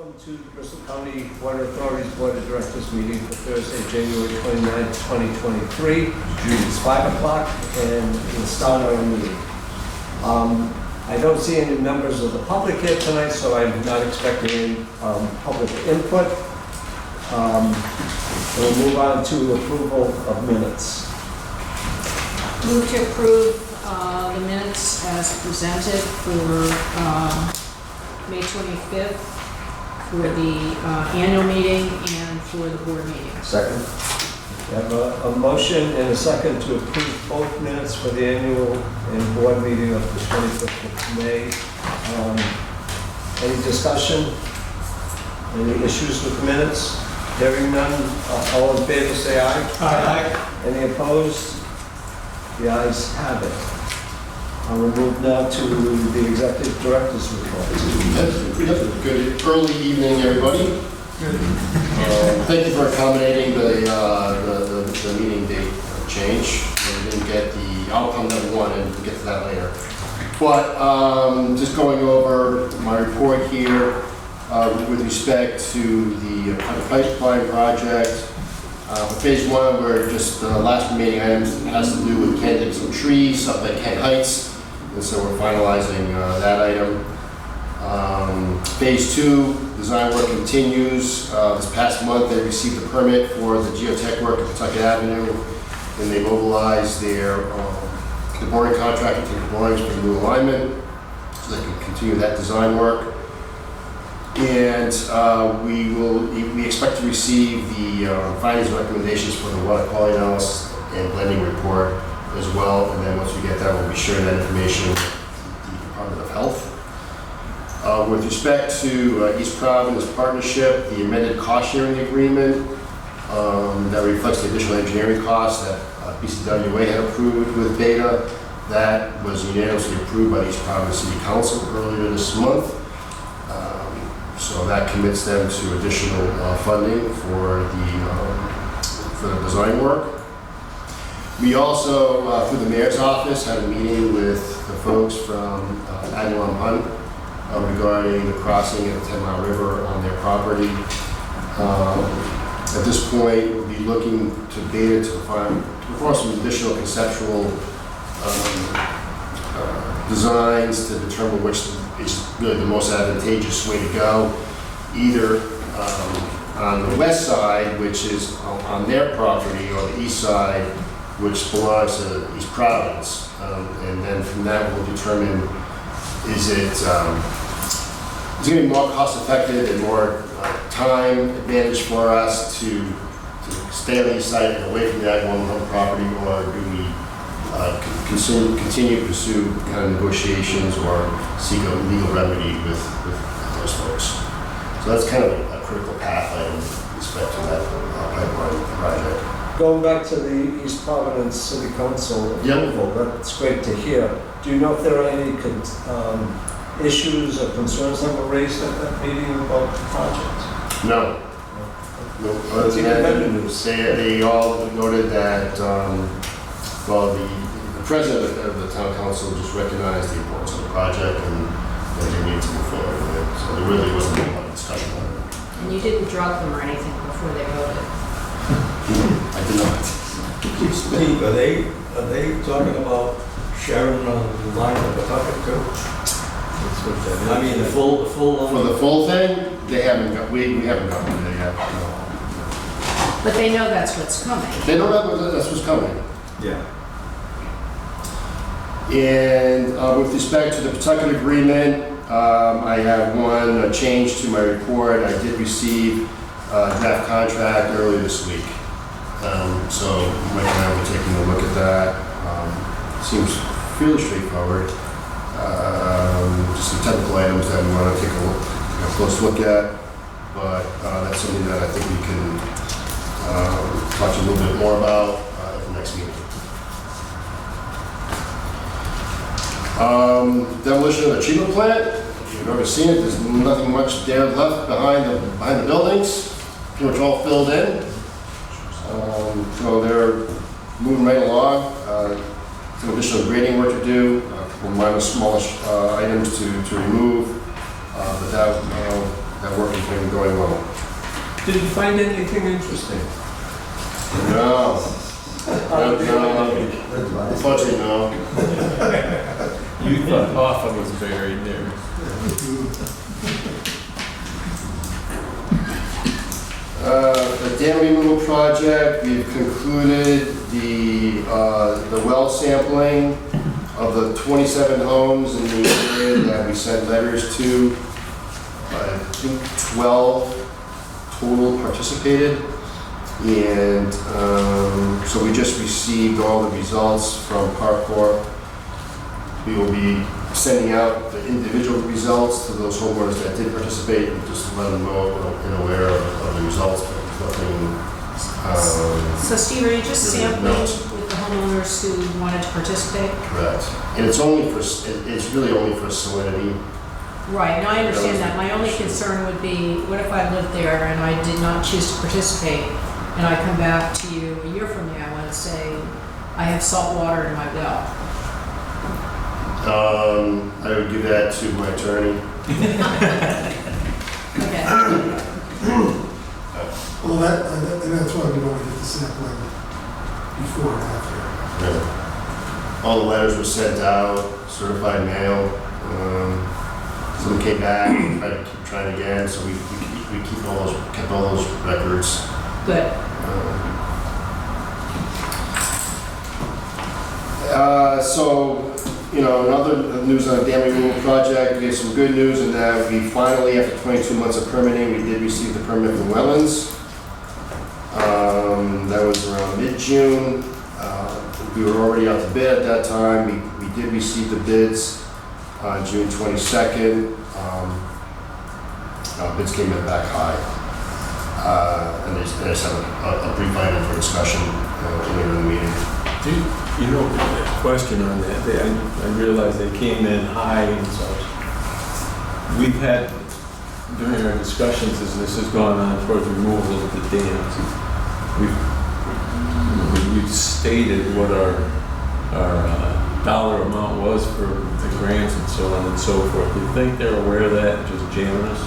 Welcome to the Bristol County Water Authority's Board of Directors meeting for Thursday, January 29, 2023. It's 5 o'clock and we'll start our meeting. I don't see any members of the public here tonight, so I'm not expecting any public input. We'll move on to approval of minutes. Move to approve the minutes as presented for May 25th for the annual meeting and for the board meeting. Second. We have a motion and a second to approve both minutes for the annual and board meeting of the 25th of May. Any discussion? Any issues with the minutes? Hearing none, all in favor say aye. Aye. Any opposed? The ayes have it. I will move now to the Executive Director's report. Good early evening, everybody. Thank you for accommodating the meeting date change. We didn't get the outcome that we wanted. We'll get to that later. But just going over my report here with respect to the pipeline project. Phase one, where just the last remaining item has to do with planting some trees up at Kent Heights. And so we're finalizing that item. Phase two, design work continues. This past month, they received a permit for the geotech work at Pawtucket Avenue, and they mobilized the boring contractor to take the borings for the new alignment, so they can continue that design work. And we expect to receive the findings and recommendations for the water quality analysis and blending report as well. And then once we get that, we'll be sharing that information with the Department of Health. With respect to East Providence Partnership, the amended cost sharing agreement that reflects the additional engineering costs that BCWA had approved with Beta, that was unanimously approved by the East Providence City Council earlier this month. So that commits them to additional funding for the design work. We also, through the Mayor's Office, had a meeting with the folks from Agawam Hunt regarding the crossing of the 10 Mile River on their property. At this point, we'll be looking to Beta to perform some additional conceptual designs to determine which is really the most advantageous way to go, either on the west side, which is on their property, or the east side, which belongs to East Providence. And then from that, we'll determine, is it going to be more cost effective and more time advantage for us to stay on the east side and away from the Agawam property, or do we continue to pursue kind of negotiations or seek a legal remedy with those folks. So that's kind of a critical path item with respect to that pipeline project. Going back to the East Providence City Council approval, that's great to hear. Do you know if there are any issues or concerns that were raised at that meeting about the project? No. Other than that, they all noted that well, the president of the town council just recognized the importance of the project and that they need to move forward with it. So there really wasn't a lot of discussion on it. And you didn't drug them or anything before they voted? I did not. Steve, are they talking about sharing the line of Pawtucket too? I mean, the full line? For the full thing, they haven't got, we haven't gotten there yet. No. But they know that's what's coming. They know that's what's coming. Yeah. And with respect to the Pawtucket agreement, I have one change to my report. I did receive a draft contract earlier this week. So Mike and I will be taking a look at that. Seems fairly straightforward. Just some technical items that we want to take a close look at. But that's something that I think we can talk a little bit more about at the next meeting. Demolition of the treatment plant. If you've ever seen it, there's nothing much there left behind the buildings. Pretty much all filled in. So they're moving right along. Some additional grading work to do. Minor smallish items to remove, but that that work has been going well. Did you find anything interesting? No. Unfortunately, no. You thought Hoffa was buried there. The dam removal project, we've concluded the well sampling of the 27 homes in the area that we sent letters to. I think 12 total participated. And so we just received all the results from Parkour. We will be sending out the individual results to those homeowners that did participate and just let them know and aware of the results. But nothing, So Steve, are you just really sampling notes. with the homeowners who wanted to participate? correct. And it's really only for salinity. Right, now I understand that. My only concern would be, what if I lived there and I did not choose to participate, and I come back to you a year from now and say, I have salt water in my well? I would give that to my attorney. Okay. Well, that's why we don't get the sampling before and after. All the letters were sent out, certified mail. Some came back, we tried to keep trying again, so we kept all those records. Good. So, another news on the dam removal project, we have some good news in that we finally, after 22 months of permitting, we did receive the permit from Wetlands. That was around mid-June. We were already out to bid at that time. We did receive the bids on June 22nd. Bids came in back high. And they just have a brief item for discussion later in the meeting. A question on that. I realize they came in high and such. We've had, during our discussions as this has gone on towards removal of the dams, we've stated what our dollar amount was for the grants and so on and so forth. Do you think they're aware of that and just jamming us?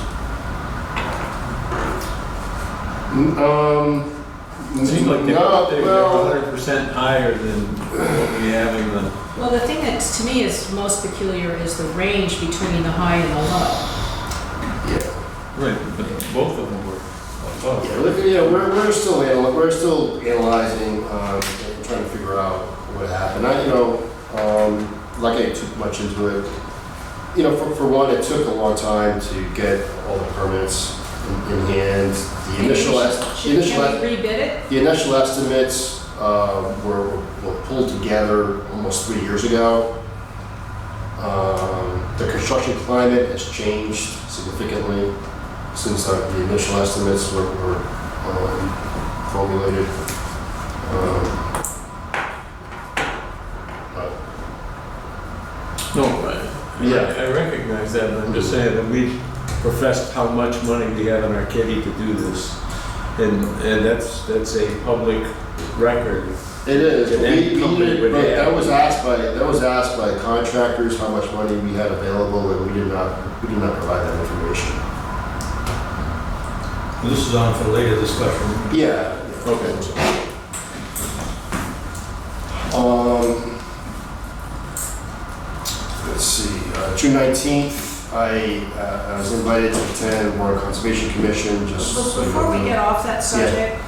It seems like they're 100% higher than what we have in the... Well, the thing that to me is most peculiar is the range between the high and the low. Yeah. Right, but both of them were above. We're still analyzing, and trying to figure out what happened. Like I took much into it. For one, it took a long time to get all the permits in hand. The initial rebid it? The initial estimates were pulled together almost 3 years ago. The construction climate has changed significantly since the initial estimates were formulated. I recognize that, but I'm just saying that we professed how much money we have in our kitty to do this. And that's a public record. It is. But That was asked by contractors how much money we had available, and we did not provide that information. This is on for later discussion. Yeah. Okay. Let's see. June 19th, I was invited to attend the Water Conservation Commission. Before we get off that subject,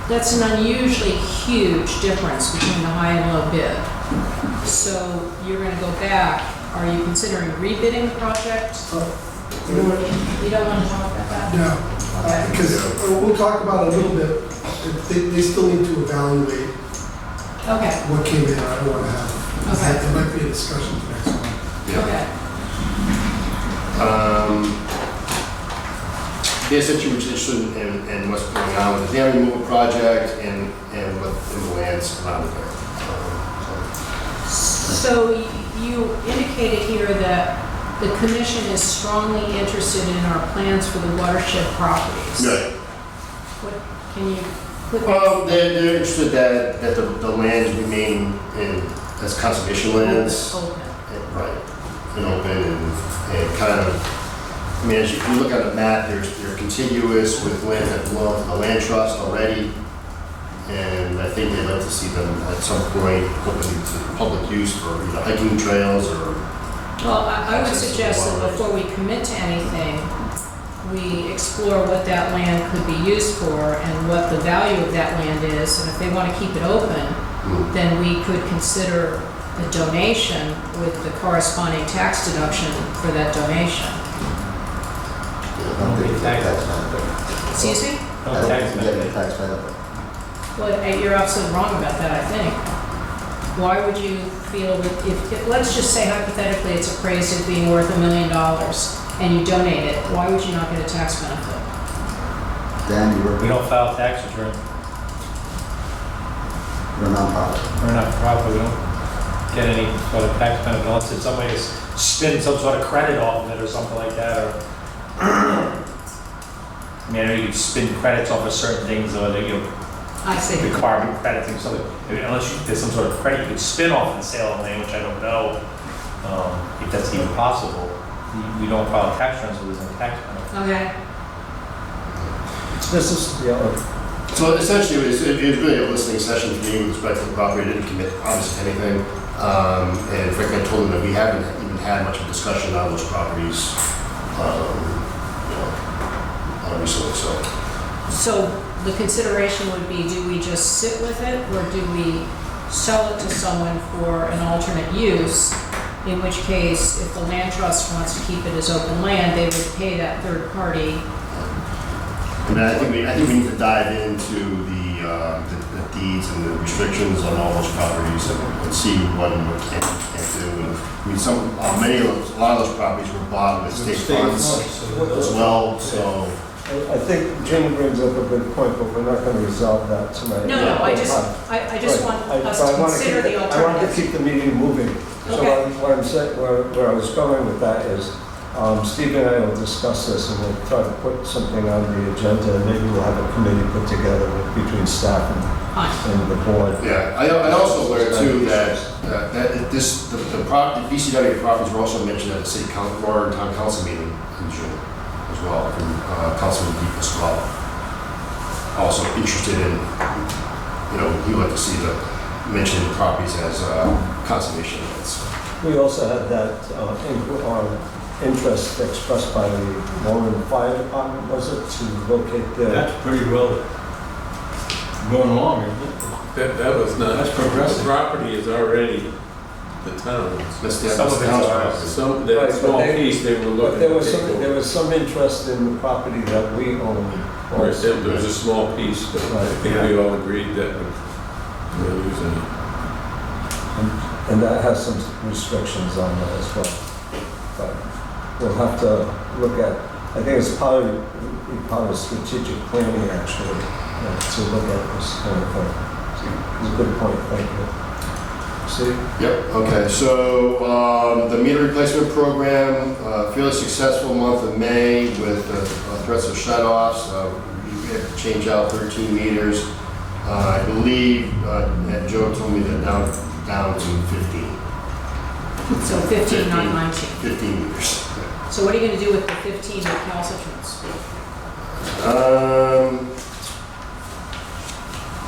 that's an unusually huge difference between the high and low bid. So you're going to go back. Are you considering rebidding the project? You don't want to talk about that? No, because we'll talk about it a little bit. They still need to evaluate Okay. what came in. I don't want to have. Okay. There might be a discussion for next month. Okay. The situation in what's going on with the dam removal project and with the lands around there. So you indicated here that the commission is strongly interested in our plans for the watershed properties. Right. What can you put that? Well, they're interested that the lands remain as conservation lands. Open. Right. And open and kind of, I mean, as you can look at the map, they're contiguous with lands that belong to the land trust already. And I think they'd like to see them at some point open to public use for either hiking trails or. Well, I would suggest that before we commit to anything, we explore what that land could be used for and what the value of that land is. And if they want to keep it open, then we could consider a donation with the corresponding tax deduction for that donation. Excuse me? Tax benefit. Well, you're absolutely wrong about that, I think. Why would you feel that if let's just say hypothetically it's appraised as being worth $1 million and you donate it, why would you not get a tax benefit? Dan, We don't file tax return. you're a nonprofit. We're not profit, we don't get any sort of tax benefit unless it's somebody to spin some sort of credit off of it or something like that, or I mean, I know you can spin credits off of certain things, or I see. the carbon credits and something. I mean, unless there's some sort of credit you could spin off the sale of land, which I don't know if that's even possible. We don't file tax returns, so there's no tax benefit. Okay. This is, So essentially, it was really a listening session for me with respect to the property. I didn't commit obviously to anything. And frankly, I told them that we haven't even had much of a discussion on those properties, recently, So the consideration would be, do we just sit with it or do we sell it to someone for an alternate use? In which case, if the land trust wants to keep it as open land, they would pay that third party. And I think we need to dive into the deeds and the restrictions on all those properties and see what can't do. And I mean, a lot of those properties were bought with state funds as well, so. I think Jim brings up a good point, but we're not going to resolve that tonight. No, I just want us to consider the I want to alternatives. keep the meeting moving. So Okay. what I'm saying, where I was going with that is, Steve and I will discuss this and we'll try to put something on the agenda, and maybe we'll have a committee put together between staff and the board. Yeah, I also learned too that the BCW properties were also mentioned at the city council or town council meeting in June as well, from Councilman Deep as well. Also interested in, he would like to see the mentioned properties as conservation lands. We also had that interest expressed by the Warren Fire Department, was it, to locate the... That's pretty well going along, isn't it? That was not. That's progressive. The property is already the town's. That's the Some of it's town's ours. Some, that Right, small but piece they were But looking there to was take some, over. there was some interest in the property that we own. Or there was a small piece, but I think we all agreed that we're losing it. And that has some restrictions on that as well. But we'll have to look at, I think it's part of strategic planning actually, to look at this kind of thing. It's a good point, thank you. See? Yep, okay, so the meter replacement program, fairly successful month of May with threats of shut-offs. We had to change out 13 meters. I believe Joe told me that down to 15. So 15, not 19. 15 meters. So what are you going to do with the 15 recalcitrants?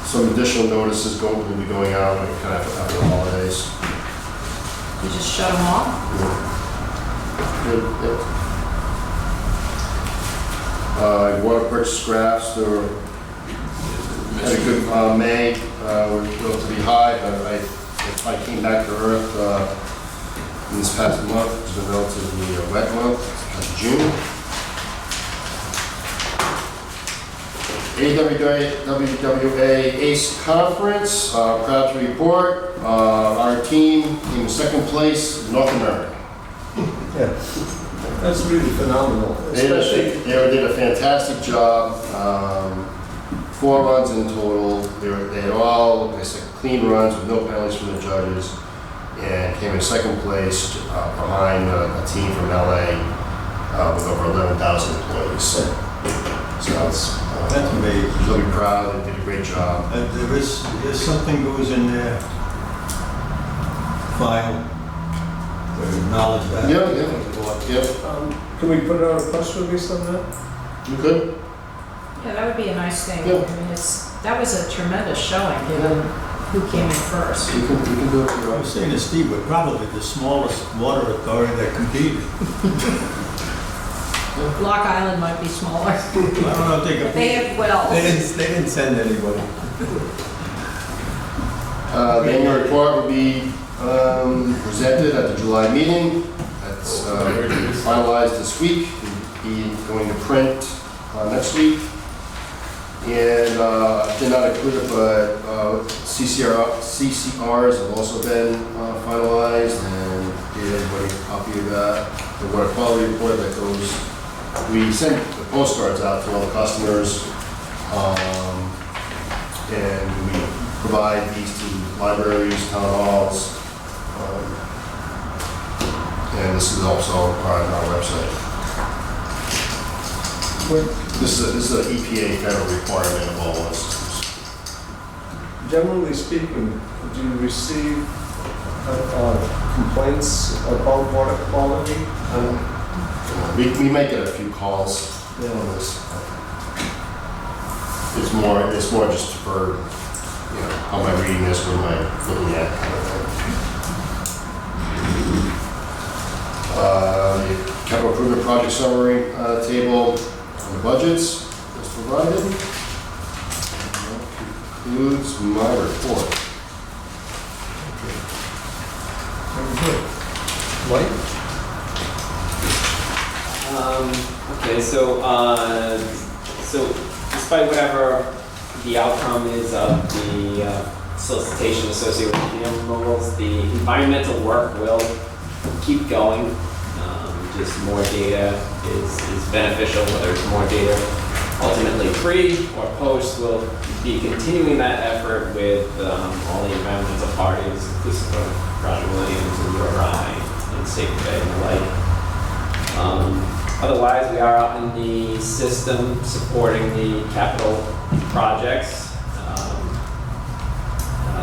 Some additional notices will be going out kind of after the holidays. You just shut them off? Water purchase graphs, they were had a good May, were relatively high, but I came back to earth in this past month. It's been relatively wet month, that's June. AWWA ACE Conference, proud to report, our team came in second place in North America. Yeah, that's really phenomenal. They did a fantastic job. 4 runs in total. They had all, they said, clean runs with no penalties from the judges, and came in second place behind a team from LA with over 11,000 employees. So That's amazing. really proud. They did a great job. There's something goes in their file, where acknowledge that. Yeah, yeah. Yep, Can we put out a press release on that? you could? Yeah, that would be a nice thing. Yeah. I mean, that was a tremendous showing, given who came in first. You can do it. I was saying to Steve, we're probably the smallest water authority that competed. Block Island might be smaller. I don't know if they But they competed. have wells. They didn't send anybody. The annual report will be presented at the July meeting. That's finalized this week. We'll be going to print next week. And I did not include it, but CCRs have also been finalized, and gave everybody a copy of that. The water quality report that goes, we send the postcards out to all the customers, and we provide these to libraries, town halls, and this is also on our website. This is an EPA federal requirement of all water systems. Generally speaking, do you receive complaints about water quality? We might get a few calls on this. It's more just for, how am I reading this, what am I looking at, kind of thing. The capital improvement project summary table on the budgets is provided. That concludes my report. Mike? Okay, so despite whatever the outcome is of the solicitation associated with dam removals, the environmental work will keep going. Just more data is beneficial, whether it's more data ultimately pre or post. We'll be continuing that effort with all the environmental parties, inclusive of Roger Williams and URI and Safe Bay and the like. Otherwise, we are out in the system supporting the capital projects.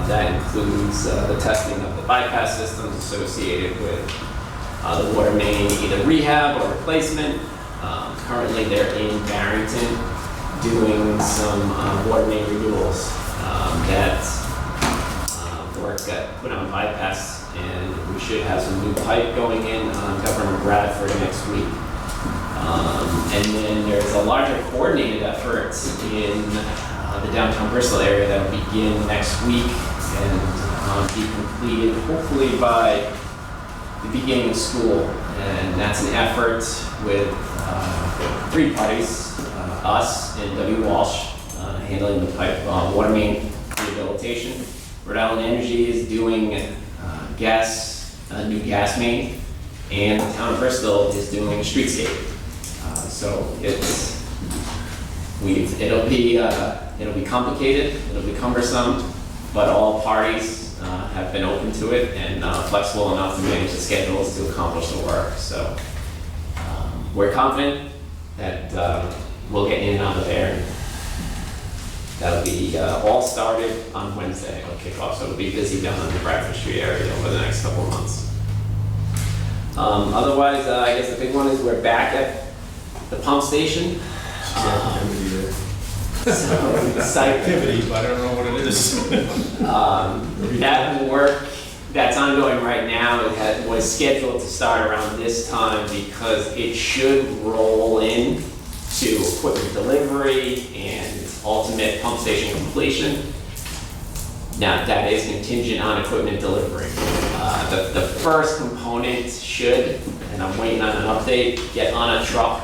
That includes the testing of the bypass systems associated with the water main, either rehab or replacement. Currently, they're in Barrington doing some water main renewals. That work got put on bypass, and we should have some new pipe going in on Governor Bradford next week. And then there's a larger coordinated effort in the downtown Bristol area that will begin next week and be completed hopefully by the beginning of school. And that's an effort with three parties, us and W. Walsh, handling the pipe water main rehabilitation. Rhode Island Energy is doing a new gas main, and the town of Bristol is doing a streetscape. So it'll be complicated, it'll be cumbersome, but all parties have been open to it and flexible enough to manage the schedules to accomplish the work. So we're confident that we'll get in and out of there. That'll be all started on Wednesday. It'll kick off, so it'll be busy down in the Bradford Street area over the next couple of months. Otherwise, I guess the big one is we're back at the pump station. Site Activity, but I don't know what it is. that work that's ongoing right now was scheduled to start around this time because it should roll in to equipment delivery and ultimate pump station completion. Now, that is contingent on equipment delivery. The first component should, and I'm waiting on an update, get on a truck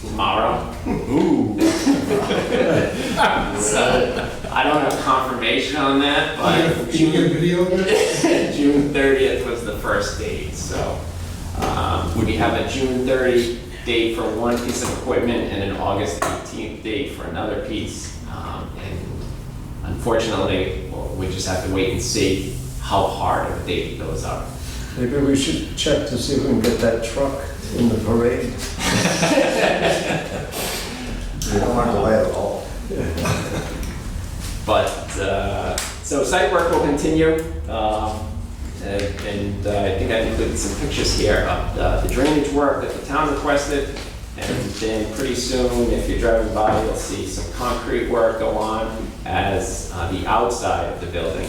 tomorrow. Ooh. So I don't have confirmation on that, but Can you get a video of it? June 30th was the first date. So we have a June 30th date for one piece of equipment and an August 18th date for another piece. And unfortunately, we just have to wait and see how hard of a date those are. Maybe we should check to see if we can get that truck in the parade. We don't want to delay at all. But, so site work will continue. and I think I included some pictures here of the drainage work that the town requested. And then pretty soon, if you're driving by, you'll see some concrete work go on as the outside of the building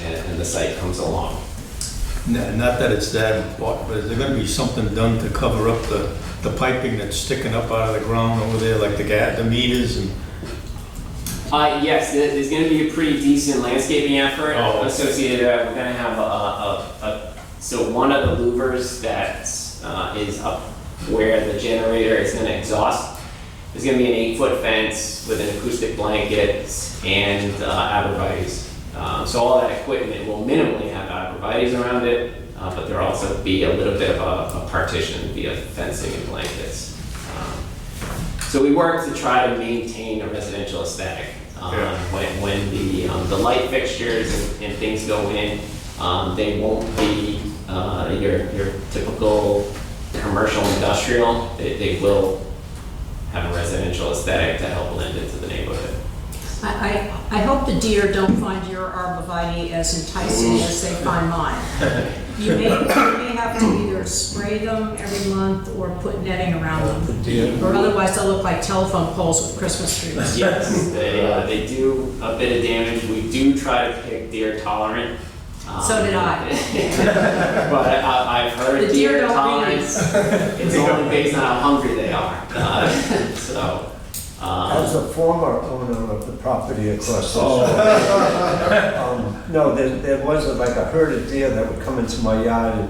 and the site comes along. Not that it's that important, but is there gonna be something done to cover up the piping that's sticking up out of the ground over there, like the meters and? Yes, there's going to be a pretty decent landscaping effort Oh. associated. We're going to have so one of the louvers that is up where the generator is going to exhaust. There's going to be an 8-foot fence with an acoustic blanket and arborvitaes. So all that equipment will minimally have arborvitaes around it, but there'll also be a little bit of a partition via fencing and blankets. So we work to try to maintain a residential aesthetic. When the light fixtures and things go in, they won't be your typical commercial industrial. They will have a residential aesthetic to help blend into the neighborhood. I hope the deer don't find your arborvitae as enticing as they find mine. You may have to either spray them every month or put netting around them. Or otherwise they'll look like telephone poles with Christmas trees. Yes, they do a bit of damage. We do try to pick deer tolerant. So did I. But I've heard The deer don't tolerance, it's only based on how hungry they are. As a former owner of the property across the no, there was like a herd of deer that would come into my yard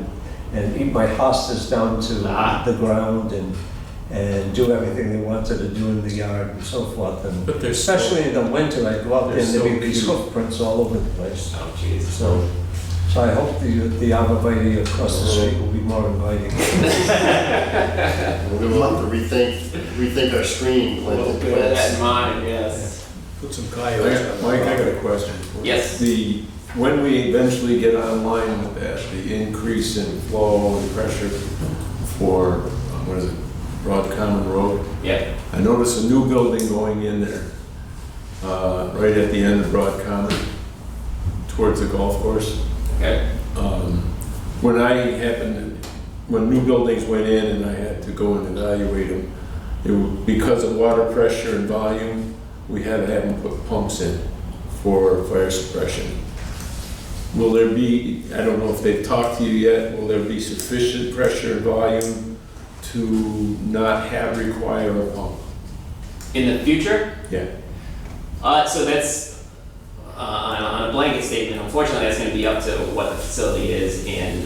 and eat my hostas down to the ground and do everything they wanted to do in the yard and so forth. And But they're especially in the winter, I'd go out there and there'd be these hoof prints all over the place. Oh, jeez. So I hope the arborvitae across the street will be more inviting. We'll have to rethink our screening plan. We'll bear that in mind, yes. Put some Mike, coyotes. I got a question for you. Yes. When we eventually get online with that, the increase in flow and pressure for, what is it, Broad Common Road? Yeah. I noticed a new building going in there, right at the end of Broad Common, towards the golf course. Okay. When new buildings went in and I had to go and evaluate them, because of water pressure and volume, we had to have them put pumps in for fire suppression. Will there be, I don't know if they've talked to you yet, will there be sufficient pressure and volume to not require a pump? In the future? Yeah. So that's on a blanket statement. Unfortunately, that's going to be up to what the facility is and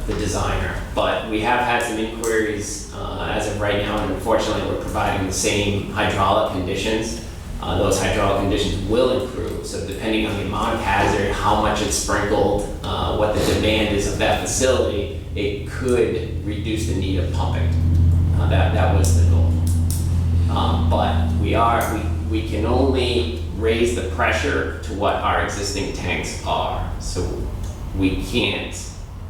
the designer. But we have had some inquiries as of right now, and unfortunately, we're providing the same hydraulic conditions. Those hydraulic conditions will improve. So depending on the amount of hazard, how much it's sprinkled, what the demand is of that facility, it could reduce the need of pumping. That was the goal. But we can only raise the pressure to what our existing tanks are. So we can't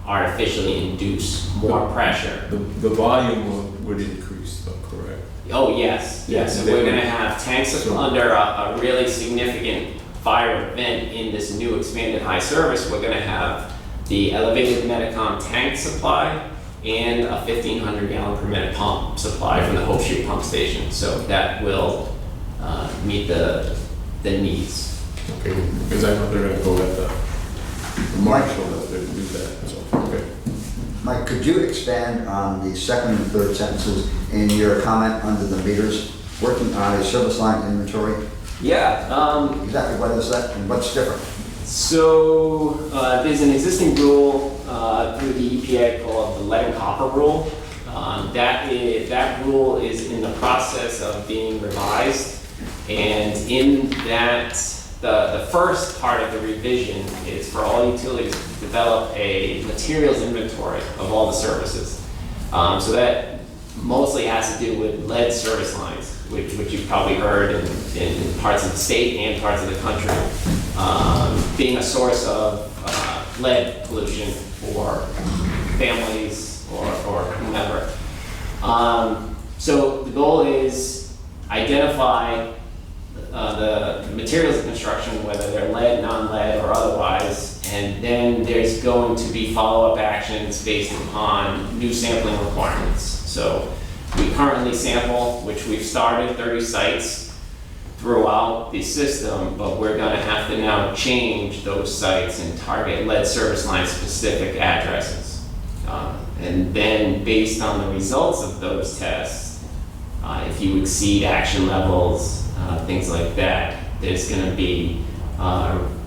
artificially induce more pressure. The volume would increase, though, correct? Oh, yes, yes. So we're gonna have tanks under a really significant fire event in this new expanded high service. We're gonna have the elevated Medicom tank supply and a 1,500 gallon per minute pump supply from the Hope Street pump station. So that will meet the needs. Okay, because I know they're gonna go at the marshal that they do that, so, okay. Mike, could you expand on the second and third sentences in your comment under the meters, working on a service line inventory? Yeah. Exactly what is that and what's different? So there's an existing rule through the EPA called the lead and copper rule. That rule is in the process of being revised, and in that, the first part of the revision is for all utilities to develop a materials inventory of all the services. So that mostly has to do with lead service lines, which you've probably heard in parts of the state and parts of the country, being a source of lead pollution for families or whomever. So the goal is identify the materials of construction, whether they're lead, non-lead, or otherwise, And then there's going to be follow-up actions based upon new sampling requirements. So we currently sample, which we've started 30 sites throughout the system, but we're gonna have to now change those sites and target lead service line specific addresses. And then based on the results of those tests, if you exceed action levels, things like that, there's gonna be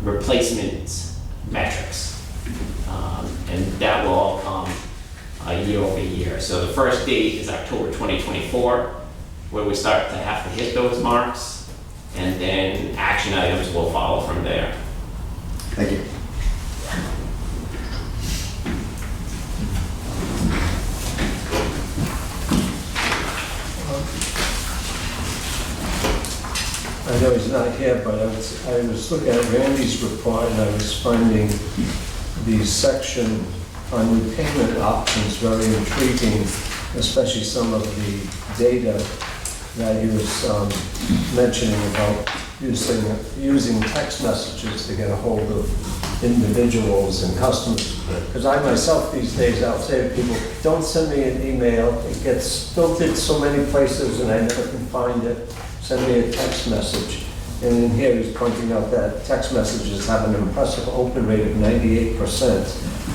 replacement metrics. And that will all come year over year. So the first date is October 2024, where we start to have to hit those marks, and then action items will follow from there. Thank you. I know he's not here, but I was looking at Randy's report and I was finding the section on repayment options very intriguing, especially some of the data that he was mentioning about using text messages to get a hold of individuals and customers. Because I myself these days, I'll say to people, don't send me an email. It gets filtered so many places and I never can find it. Send me a text message. And in here he's pointing out that text messages have an impressive open rate of 98%,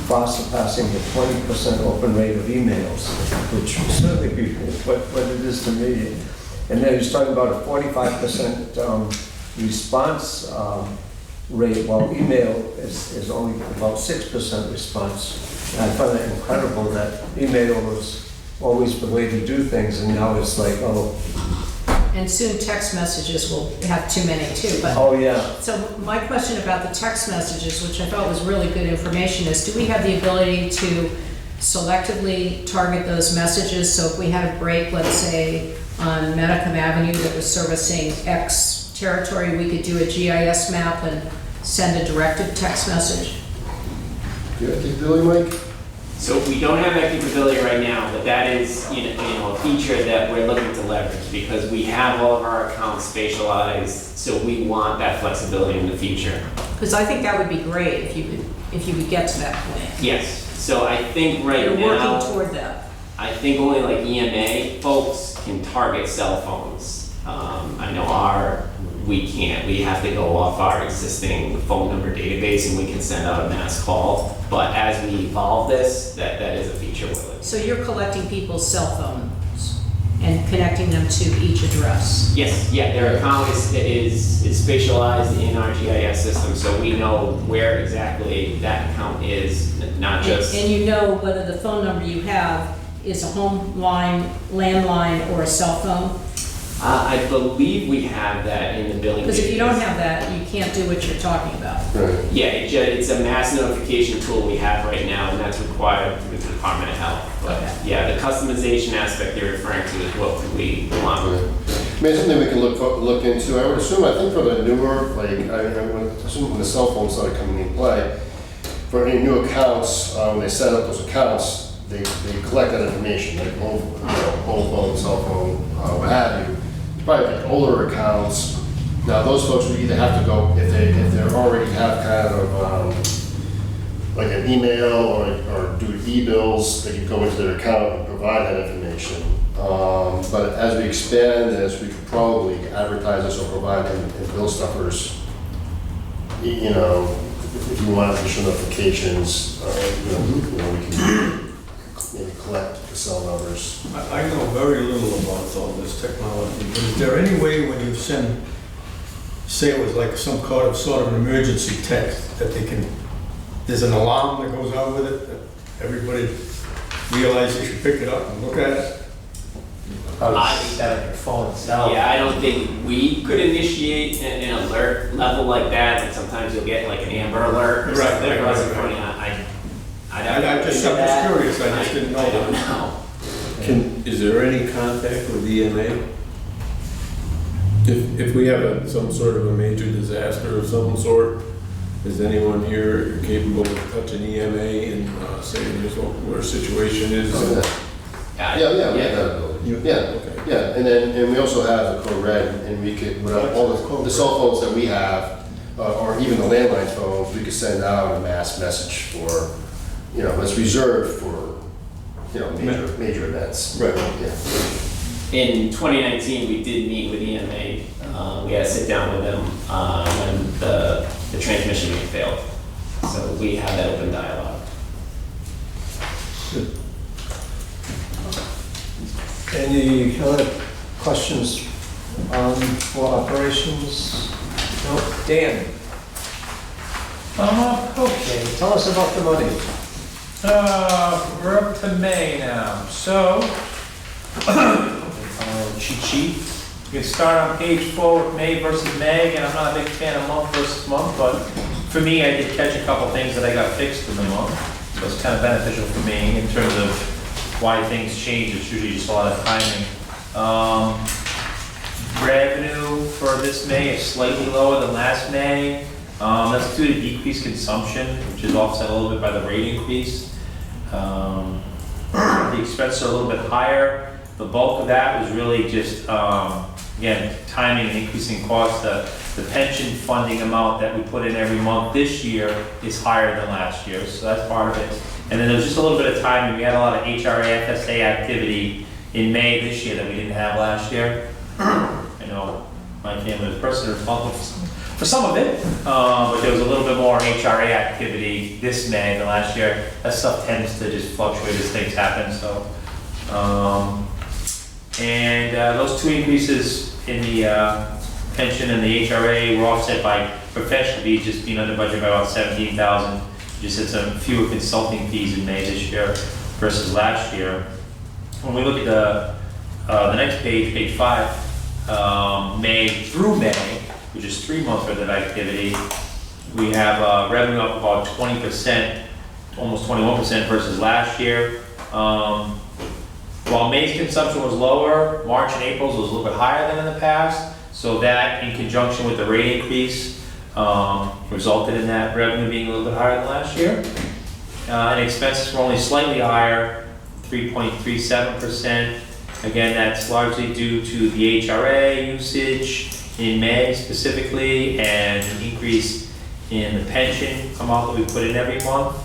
far surpassing the 20% open rate of emails, which will certainly be what it is to me. And then he's talking about a 45% response rate, while email is only about 6% response. And I find it incredible that email was always the way to do things, and now it's like, oh. And soon text messages will have too many too, but. Oh, yeah. So my question about the text messages, which I thought was really good information, is do we have the ability to selectively target those messages? So if we had a break, let's say, on Medicum Avenue that was servicing X territory, we could do a GIS map and send a directed text message? Do you have the ability, Mike? So we don't have that capability right now, but that is, you know, a feature that we're looking to leverage because we have all of our accounts spatialized, so we want that flexibility in the future. Because I think that would be great if you could get to that point. Yes, so I think right You're now, working toward that. I think only like EMA folks can target cell phones. I know we can't. We have to go off our existing phone number database and we can send out a mass call. But as we evolve this, that is a feature we're looking. So you're collecting people's cell phones and connecting them to each address? Yes, yeah, their account is spatialized in our GIS system, so we know where exactly that account is, not just. And you know whether the phone number you have is a home line, landline, or a cell phone? I believe we have that in the billing. Because if you don't have that, you can't do what you're talking about. Right. Yeah, it's a mass notification tool we have right now, and that's required through the Department of Health. But Okay. yeah, the customization aspect you're referring to is what we want. I mean, it's something we can look into. I would assume, I think for the newer, like, I would assume when the cell phones started coming into play, for any new accounts, when they set up those accounts, they collect that information, like home phone, cell phone, what have you. Probably like older accounts. Now those folks would either have to go, if they already have kind of like an email or do e-bills, they could go into their account and provide that information. But as we expand this, we could probably advertise this or provide them in bill stuffers. You know, if you want additional notifications, we can maybe collect the cell numbers. I know very little about all this technology, but is there any way when you send, say it was like some sort of an emergency text, that there's an alarm that goes out with it, that everybody realizes they should pick it up and look at it? I think that on your phone itself. Yeah, I don't think we could initiate an alert level like that, and sometimes you'll get like an Amber Alert or Right, something. right, across right, the front. right. I'm I'm just curious, I just didn't know. I don't know. Is there any contact with EMA? If we have some sort of a major disaster of some sort, is anyone here capable of touching EMA and saying here's what our situation is? Yeah, we have that ability. Yeah, Okay. yeah, and we also have the code red, and we could, with all the cell phones that we have, or even the landline phones, we could send out a mass message for, you know, it's reserved for, you know, major events. Right. Yeah. In 2019, we did meet with EMA. We had to sit down with them when the transmission main failed. So we had that open dialogue. Any other questions for operations? No? Dan, Okay. tell us about the money. We're up to May now, so, cheat sheet. You can start on page 4 with May versus May. Again, I'm not a big fan of month versus month, but for me, I did catch a couple things that I got fixed in the month. So it's kind of beneficial for me in terms of why things change. It's usually just a lot of timing. Revenue for this May is slightly lower than last May. That's due to decreased consumption, which is offset a little bit by the rate increase. The expenses are a little bit higher. The bulk of that was really just, again, timing and increasing costs. The pension funding amount that we put in every month this year is higher than last year, so that's part of it. And then there was just a little bit of timing. We had a lot of HRA, FSA activity in May this year that we didn't have last year. I know my family was personally responsible for some of it, but there was a little bit more HRA activity this May than last year. That stuff tends to just fluctuate as things happen, so. Those two increases in the pension and the HRA were offset by professional fees just being under budget by about 17,000. Just had some fewer consulting fees in May this year versus last year. When we look at the next page, page 5, May through May, which is 3 months worth of activity, we have revenue up about 20%, almost 21% versus last year. While May's consumption was lower, March and April's was a little bit higher than in the past. So that, in conjunction with the rate increase, resulted in that revenue being a little bit higher than last year. And expenses were only slightly higher, 3.37%. Again, that's largely due to the HRA usage in May specifically, and an increase in the pension amount that we put in every month.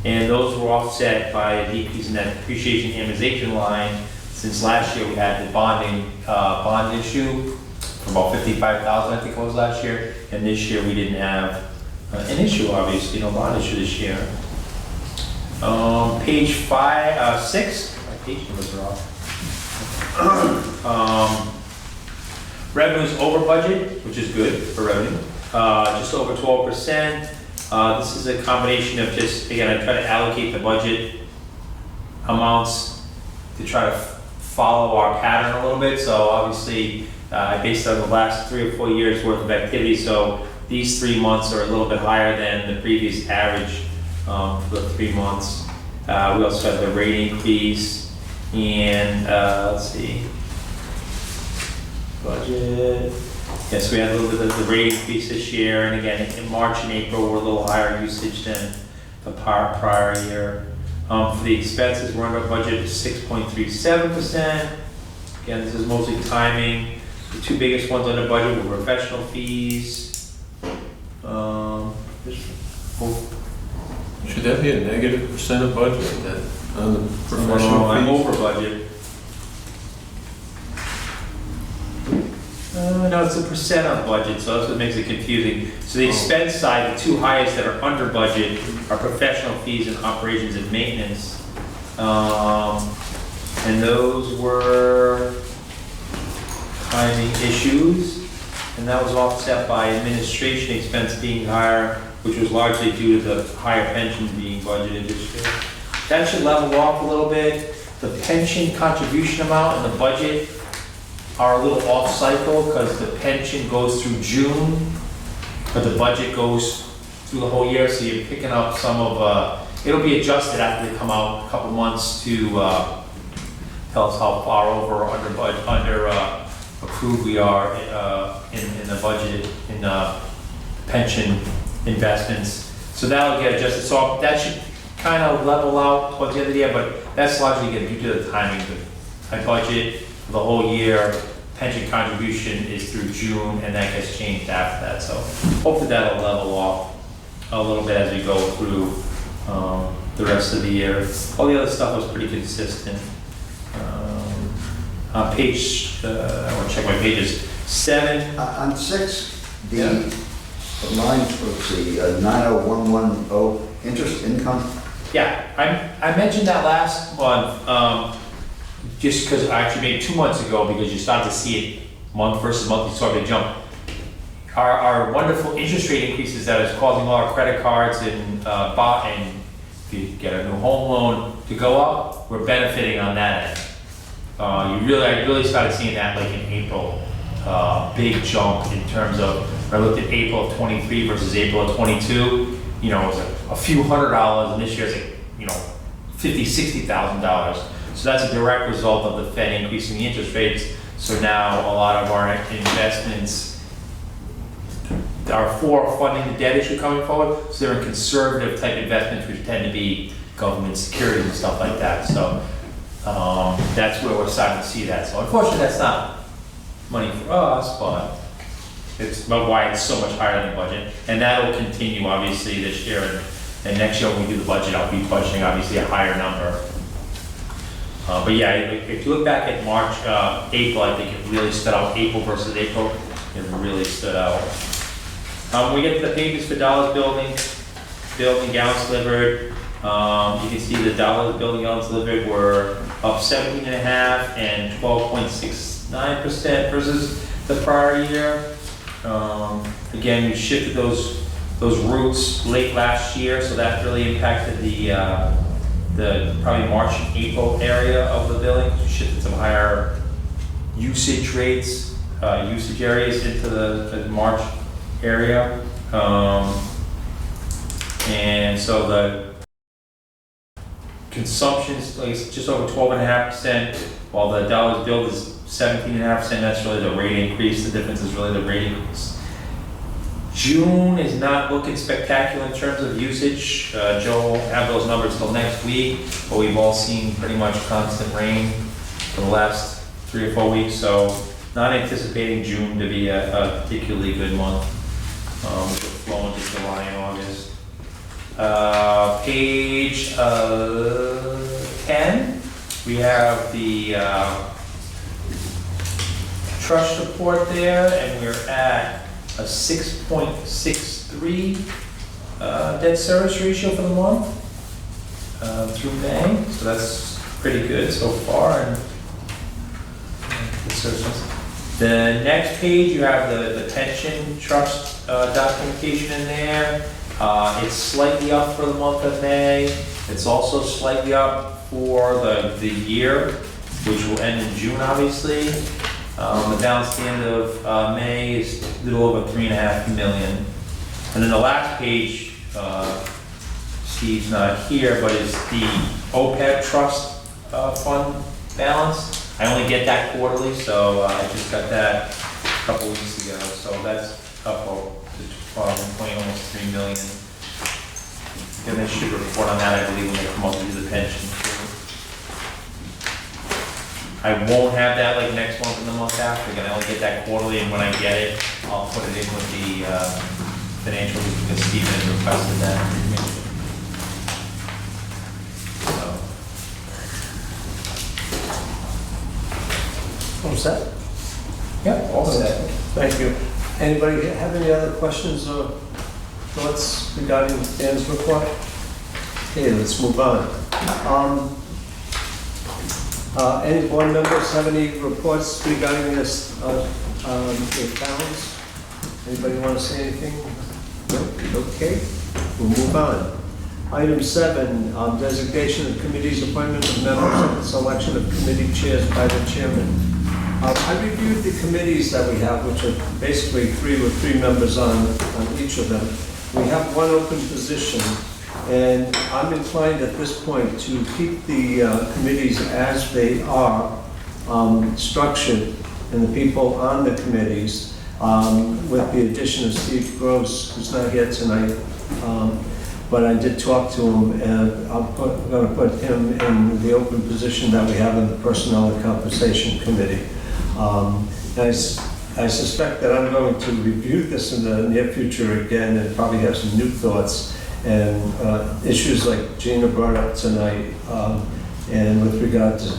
And those were offset by a decrease in that depreciation amortization line, since last year we had the bond issue for about 55,000, I think it was last year, and this year we didn't have an issue, obviously, no bond issue this year. Page 6, my page numbers are off. Revenue's over budget, which is good for revenue, just over 12%. This is a combination of just, again, I try to allocate the budget amounts to try to follow our pattern a little bit. So obviously, I based on the last 3 or 4 years worth of activity. So these 3 months are a little bit higher than the previous average for the 3 months. We also have the rate increase, and let's see, budget. Yes, we had a little bit of the rate increase this year, and again, in March and April were a little higher usage than the prior year. For the expenses, we're under budget at 6.37%. Again, this is mostly timing. The 2 biggest ones under budget were professional fees. Should that be a negative percent of budget that on the professional I'm fees? over budget. No, it's a percent of budget, so that's what makes it confusing. So the expense side, the 2 highest that are under budget are professional fees and operations and maintenance. And those were timing issues, and that was offset by administration expense being higher, which was largely due to the higher pension being budgeted this year. That should level off a little bit. The pension contribution amount and the budget are a little off cycle because the pension goes through June, but the budget goes through the whole year, so you're picking up some of, it'll be adjusted after they come out a couple months to tell us how far over or under approved we are in the budget, in pension investments. So that'll get adjusted. So that should kind of level out towards the end of the year, but that's largely again due to the timing. I budget for the whole year. pension contribution is through June, and that gets changed after that. So hopefully that'll level off a little bit as we go through the rest of the year. All the other stuff was pretty consistent. On page, I want to check my pages, 7. On 6, Yeah. the line, let's see, 90110, interest income. Yeah, I mentioned that last month, just because I actually made 2 months ago, because you start to see it month versus month, you saw a big jump. Our wonderful interest rate increases that is causing all our credit cards and if you get a new home loan to go up, we're benefiting on that end. I really started seeing that like in April, big jump in terms of, when I looked at April of 23 versus April of 22, you know, it was like a few $100s, and this year it's like, you know, $50,000, $60,000. So that's a direct result of the Fed increasing the interest rates. So now a lot of our investments are for funding the debt issue coming forward. So they're in conservative type investments, which tend to be government securities and stuff like that. So that's where we're starting to see that. So unfortunately, that's not money for us, but it's why it's so much higher than budget. And that'll continue obviously this year, and next year when we do the budget, I'll be budgeting obviously a higher number. But yeah, if you look back at March, April, I think it really stood out. April versus April, it really stood out. When we get to the pages for dollars building gallons delivered, you can see the dollars building gallons delivered were up 17.5 and 12.69% versus the prior year. Again, we shifted those routes late last year, so that really impacted the probably March and April area of the billing. We shifted some higher usage rates, usage areas into the March area. And so the consumption is like just over 12.5%, while the dollars billed is 17.5%. That's really the rate increase. The difference is really the rate increase. June is not looking spectacular in terms of usage. Joe won't have those numbers till next week, but we've all seen pretty much constant rain for the last 3 or 4 weeks, so not anticipating June to be a particularly good month. We'll flow into July and August. Page 10, we have the trust report there, and we're at a 6.63 debt service ratio for the month through May, so that's pretty good so far. And the next page, you have the pension trust documentation in there. It's slightly up for the month of May. It's also slightly up for the year, which will end in June, obviously. The balance at the end of May is a little over $3.5 million. And then the last page, Steve's not here, but it's the OPEB trust fund balance. I only get that quarterly, so I just got that a couple weeks ago. So that's up to 1.3 million. And they should report on that, I believe, when they come up to do the pension. I won't have that like next month and the month after. Again, I only get that quarterly, and when I get it, I'll put it in with the financials because Stephen requested that information. All set? Yep, all set. Thank you. Anybody have any other questions or thoughts regarding Dan's report? Okay, let's move on. Any board members have any reports regarding this, the towns? Anybody want to say anything? No? Okay, we'll move on. Item 7, designation of committees, appointment of members, and selection of committee chairs by the chairman. I reviewed the committees that we have, which are basically 3 with 3 members on each of them. We have one open position, and I'm inclined at this point to keep the committees as they are structured, and the people on the committees, with the addition of Steve Gross, who's not here tonight. But I did talk to him, and I'm going to put him in the open position that we have in the Personnel and Compensation Committee. I suspect that I'm going to review this in the near future again and probably have some new thoughts and issues like Gina brought up tonight. And with regard to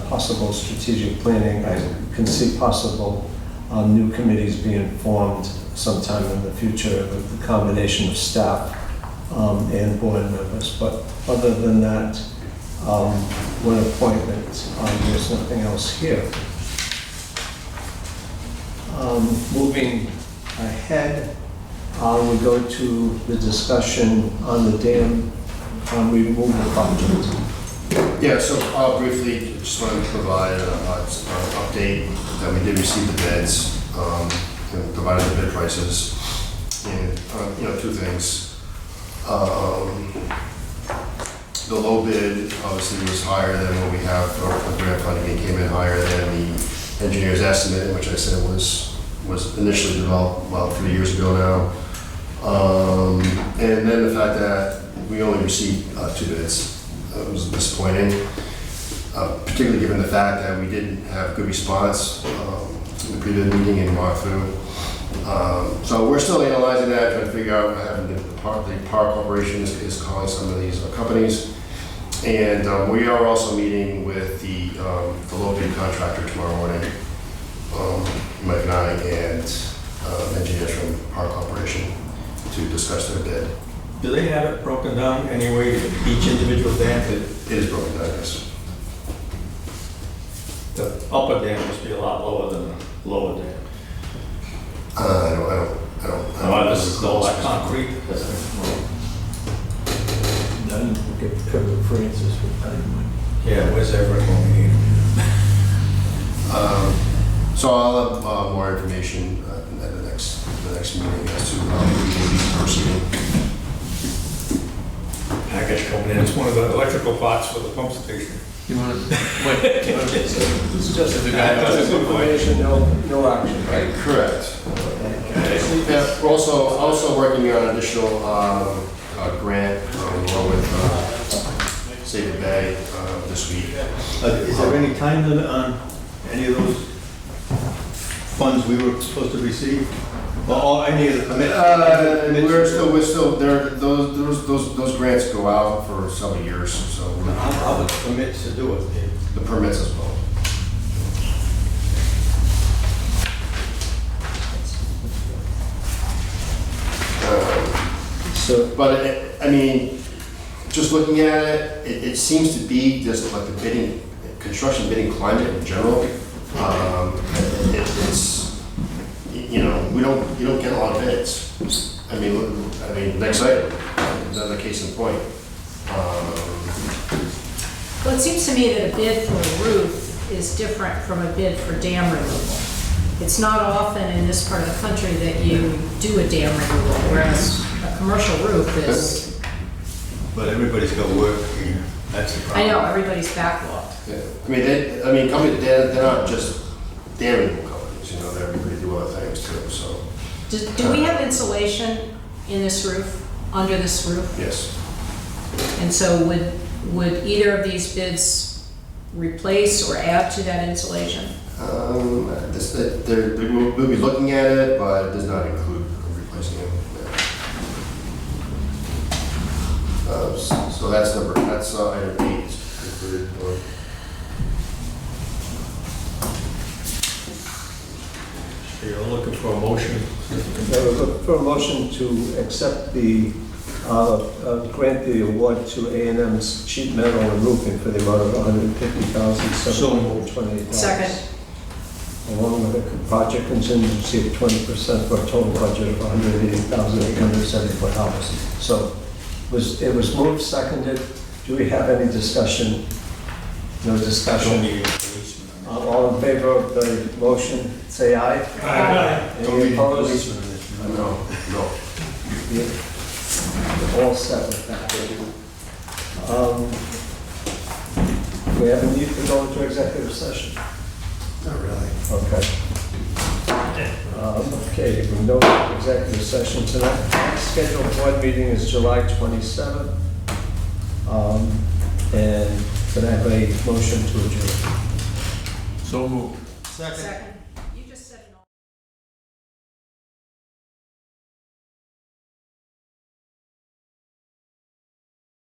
possible strategic planning, I can see possible new committees being formed sometime in the future with the combination of staff and board members. But other than that, one appointment, there's nothing else here. Moving ahead, we go to the discussion on the dam removal project. Yeah, so I'll briefly, just wanted to provide an update that we did receive the bids, provided the bid prices, and, two things. The low bid obviously was higher than what we have for grant funding. It came in higher than the engineer's estimate, which I said was initially developed about 3 years ago now. And then the fact that we only received 2 bids. Was disappointing, particularly given the fact that we didn't have good response in the previous meeting and walkthrough. So we're still analyzing that, trying to figure out what happened. The Power Corporation is calling some of these companies. And we are also meeting with the low bid contractor tomorrow morning, Mike and I, and engineers from Power Corporation to discuss their bid. Do they have it broken down anyway, each individual dam? It is broken down, yes. The upper dam must be a lot lower than the lower dam. I don't. This is all like concrete. Then we'll get Kevin Francis with Dynamite. Yeah, where's Everett when we need him? So I'll have more information at the next meeting as to how we will be proceeding. Package coming in. It's one of the electrical pots for the pump station. You want to, wait, This is just information, no action, right? Correct. Yeah, we're also working on additional grant along with Save the Bay this week. Is there any time limit on any of those funds we were supposed to receive? Or any of the commitments? We're still there. Those grants go out for several years, so How the permits to do it? the permits as well. But I mean, just looking at it, it seems to be just like the construction bidding climate in general. It's you don't get a lot of bids. I mean, next item, another case in point. Well, it seems to me that a bid for a roof is different from a bid for dam removal. It's not often in this part of the country that you do a dam removal, whereas a commercial roof is, But everybody's got work here. That's the I problem. know, everybody's backlogged. Yeah. Companies, they're not just dam removal companies, they do other things too, so, Do we have insulation in this roof, under this roof? yes. And so would either of these bids replace or add to that insulation? We'll be looking at it, but it does not include replacing it. So that's item 8 included. You're looking for a motion? For a motion to accept the, grant the award to A&M's sheet metal and roofing for the amount of $150,728. Second. Along with a project contingency of 20% for a total budget of $180,874. So it was moved, seconded. Do we have any discussion? No discussion. All in favor of the motion, say aye. Aye. Any opposed? No. We're all set with that. We have a need to go into executive session. Not really. Okay. Okay, we no executive session tonight. Next scheduled board meeting is July 27th. And can I have a motion to adjourn? So moved. Second.